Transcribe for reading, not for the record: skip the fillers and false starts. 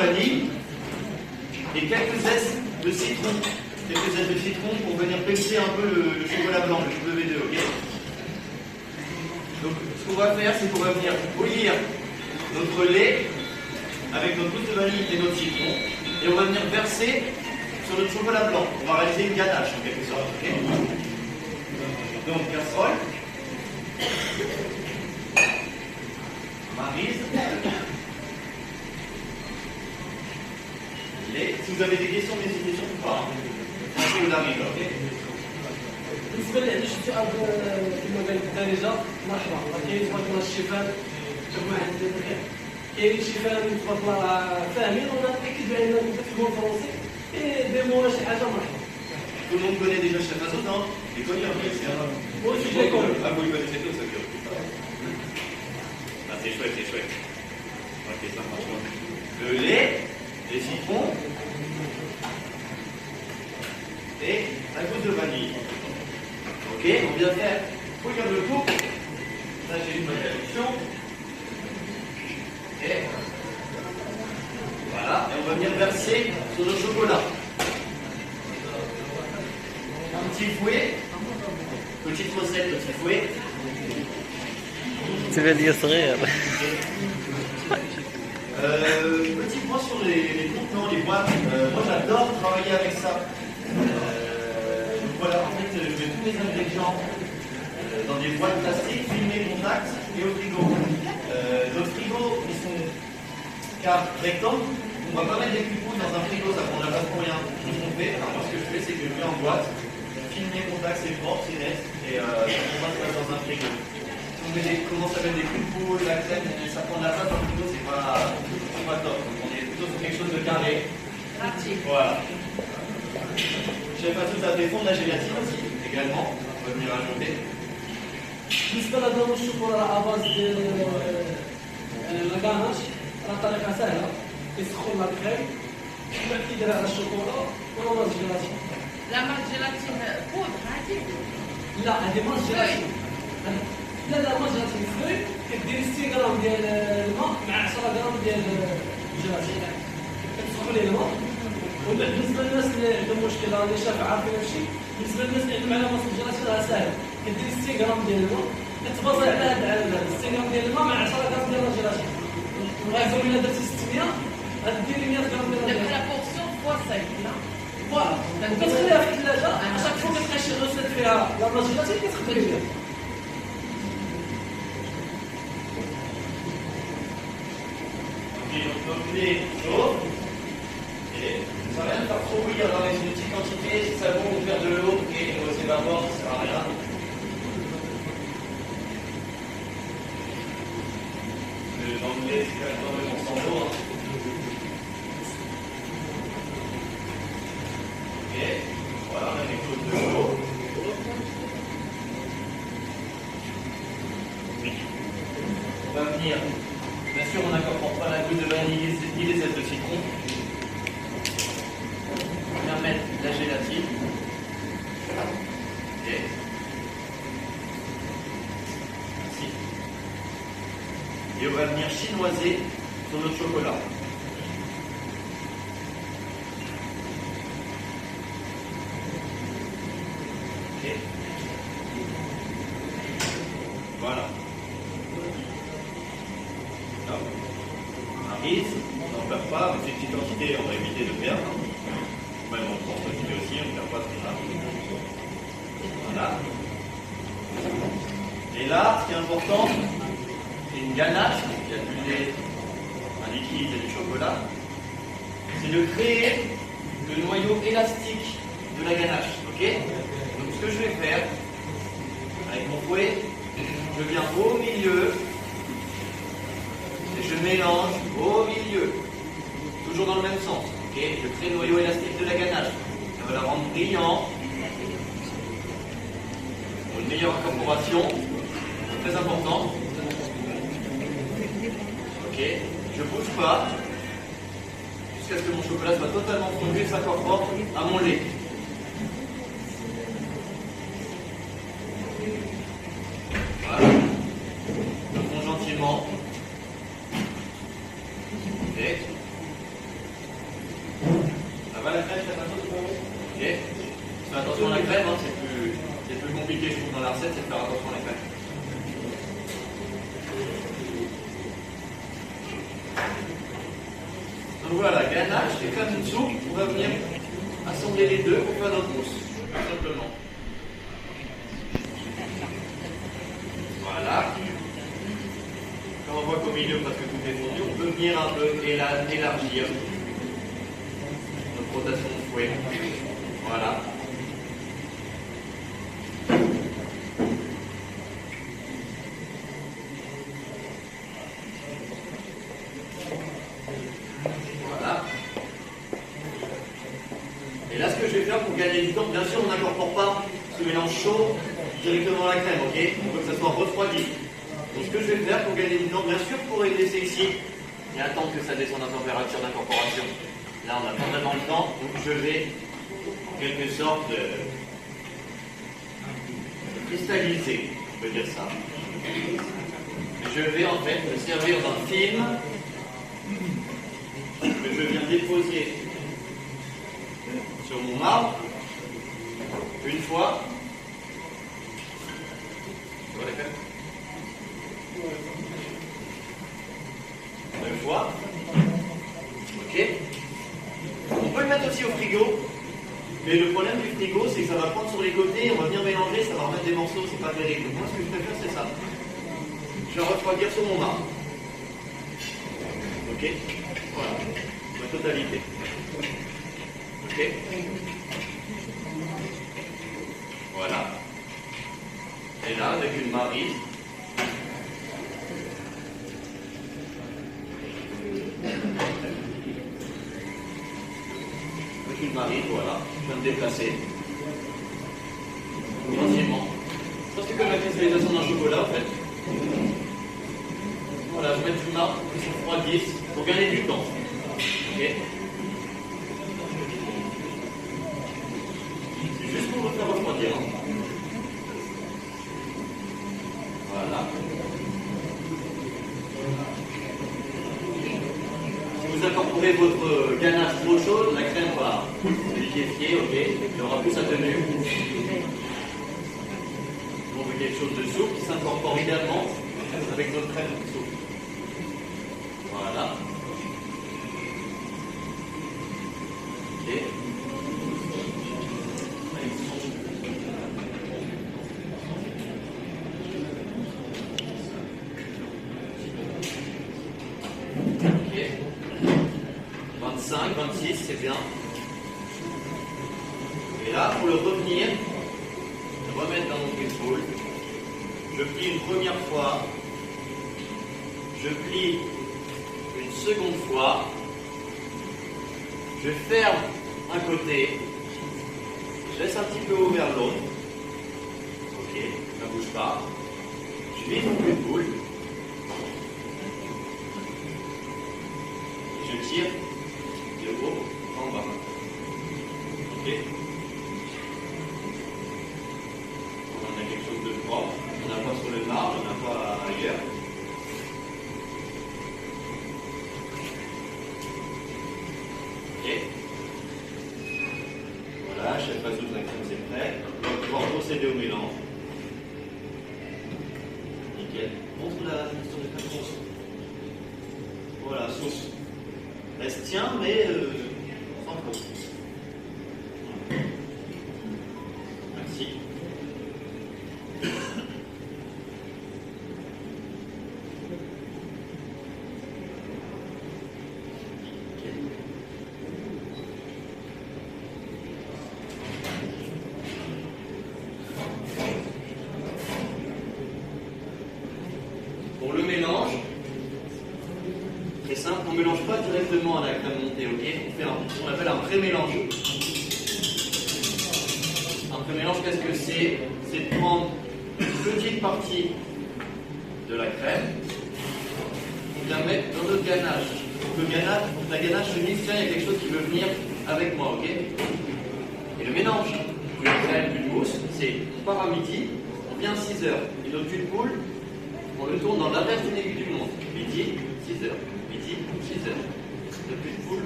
vanille et quelques zestes de citron. Quelques zestes de citron pour venir pelleter un peu le chocolat blanc, le W2, ok? Donc ce qu'on va faire, c'est qu'on va venir bouillir notre lait avec notre gousse de vanille et notre citron, et on va venir verser sur notre chocolat blanc. On va réaliser une ganache en quelque sorte, ok? Donc casserole, maryse, lait. Si vous avez des questions, n'hésitez surtout pas. François ou arrive, ok? بالنسبه للاشتعال كما قال الدارجه مرحبا كاين تبارك الله الشفاء جماعه الخير كاين شفاء تبارك الله فاهمين وانا متاكد بان كتفهموا الفرنسي ديمو شي حاجه مرحبا. Tout le monde connaît déjà Chef Azo, non? Les connu un peu ici, hein? Moi aussi je les connais. Ah, vous les connaissez tous, ok. Ah, c'est chouette, c'est chouette. Ok, ça marche. Le lait, les citrons et la gousse de vanille. Ok, on vient faire bouillir le tout. Là, j'ai une bonne traduction. Et voilà, et on va venir verser sur le chocolat. Un petit fouet, petite recette, petit fouet. تبان صغير. Petit point sur les contenants, les boîtes. Moi j'adore travailler avec ça. Voilà, en fait, je mets tous les ingrédients dans des boîtes plastiques, filmées, contact et au frigo. Nos frigos, ils sont car rectangles. On va pas mettre des culs dans un frigo, ça prend la place pour rien. Ce qu'on fait, alors moi ce que je fais, c'est que je mets en boîte, filmé, contact, c'est propre, c'est net, et on va se mettre dans un frigo. Si on met comment ça s'appelle des culs de poule, la crème, ça prend la place dans le frigo, c'est pas top. Donc on est plutôt sur quelque chose de carré. Voilà. Je sais pas tout à fait fond de la gélatine aussi, également, on va venir ajouter. بالنسبه لهذا الشوكولا راه اباز ديال لاكاناش راه طريقه سهله كيسخن لا كريم ومن كيدير على الشوكولا ولا ماز جيلاتين. لا ماز جيلاتين بودر عادي. لا هذه ماز جيلاتين. لا ماز جيلاتين فلوي كديري 60 غرام ديال الماء مع 10 غرام ديال الجيلاتين كتسخني الماء. وبالنسبه للناس اللي عندهم مشكل اللي شاف عارفين هادشي بالنسبه للناس اللي عندهم على ماس الجيلاتين راه ساهل كديري 60 غرام ديال الماء كتبازي على هذا العدد 60 غرام ديال الماء مع 10 غرام ديال الجيلاتين وغيكون الا درتي 600 غديري 100 غرام ديال Donc الجيلاتين. la portion fois 5 là. فوالا وكتخليها في الثلاجه اشاك فوا كتلقى شي غوسيت فيها لا ماس جيلاتين كتخدمي بها. Ok, donc notre lait chaud. Et ça va rien faire trop bouillir dans une petite quantité. Si ça vaut faire de l'eau, ok, on s'évapore, ça sert à rien. Dans le lait, c'est quand même vraiment sans eau. Hein. Ok, voilà, on a quelque chose de chaud. On va venir, bien sûr, on n'incorpore pas la gousse de vanille ni les zestes de citron. On vient mettre la gélatine. Ok. Merci. Et on va venir chinoiser sur notre chocolat. Ok. Voilà. Maryse, on n'en perd pas, mais c'est une petite quantité, on va éviter de perdre. Même on prend quantité aussi, on ne perd pas ce qu'on a. Voilà. Et là, ce qui est important, c'est une ganache, il y a du lait, un liquide et du chocolat, c'est de créer le noyau élastique de la ganache. Ok? Donc ce que je vais faire, avec mon fouet, je viens au milieu. Et je mélange au milieu, toujours dans le même sens. Okay, je crée le noyau élastique de la ganache. Ça va la rendre brillant. Pour une meilleure incorporation, très important. Ok, je ne bouge pas jusqu'à ce que mon chocolat soit totalement fondu et s'incorpore à mon lait. Voilà. Je fonds gentiment. Ok. va la crème, ça va pas. Ok. Fais attention à la crème, hein, c'est plus compliqué, je trouve, dans la recette, c'est de faire attention à la crème. Donc voilà, ganache et crème de soupe, on va venir assembler les deux pour faire notre mousse, tout simplement. Voilà. Quand on voit qu'au milieu, parce que tout est fondu, on peut venir un peu élargir notre rotation de fouet. Voilà. Voilà. Et là, ce que je vais faire pour gagner du temps, bien sûr, on n'incorpore pas ce mélange chaud directement à la crème, ok? On veut que ça soit refroidi. Donc, ce que je vais faire pour gagner du temps, bien sûr, pour laisser ici et attendre que ça descende en température d'incorporation. Là, on n'a pas vraiment le temps, donc je vais, en quelque sorte, cristalliser, on peut dire ça. Je vais en fait me servir d'un film que je viens déposer sur mon marbre une fois. Tu vois les faire? Deux fois. Ok. On peut le mettre aussi au frigo, mais le problème du frigo, c'est que ça va prendre sur les côtés, on va venir mélanger, ça va remettre des morceaux, c'est pas terrible. Moi, ce que je préfère, c'est ça. Je vais refroidir sur mon marbre. Ok. Voilà. La totalité. Ok. Voilà. Et là, avec une marie. Avec une marie, voilà. Je viens de déplacer. Tranquillement. Ça, c'est comme la cristallisation d'un chocolat, en fait. Voilà, je vais mettre du marbre qui se refroidissent pour gagner du temps. Ok. C'est juste pour le faire refroidir. Voilà. Si vous incorporez votre ganache trop chaude, la crème va se liquéfier, ok. Il n'y aura plus sa tenue. On veut quelque chose de souple qui s'incorpore idéalement avec notre crème de soupe. Voilà. Ok. Ok. 25, 26, c'est bien. Et là, pour le revenir, remettre dans mon moule, je plie une première fois, je plie une seconde fois, je ferme un côté, je laisse un petit peu ouvert l'autre, ok, ça ne bouge pas, je vide mon cul de boule, et je tire de haut en bas, ok. On a quelque chose de propre, on n'a pas sur le marbre, on n'a pas ailleurs. Ok. Voilà, chef Azouz, la crème c'est prêt. On va pouvoir procéder au mélange. Nickel. Montre la texture de crème sauce. Voilà, sauce. Elle se tient, mais sans trop. Merci. Pour le mélange, très simple, on ne mélange pas directement à la crème montée, ok? On fait ce qu'on appelle un pré-mélange. Un pré-mélange, qu'est-ce que c'est? C'est de prendre une petite partie de la crème, on vient mettre dans notre ganache. Pour que la ganache se dise, tiens, il y a quelque chose qui veut venir avec moi, ok? Et le mélange de la crème, d'une mousse, c'est on part à midi, on vient à 6 heures. Et notre cul de poule, on le tourne dans l'inverse d'une aiguille du monde. Midi, 6 heures. Midi, 6 heures. Le cul de poule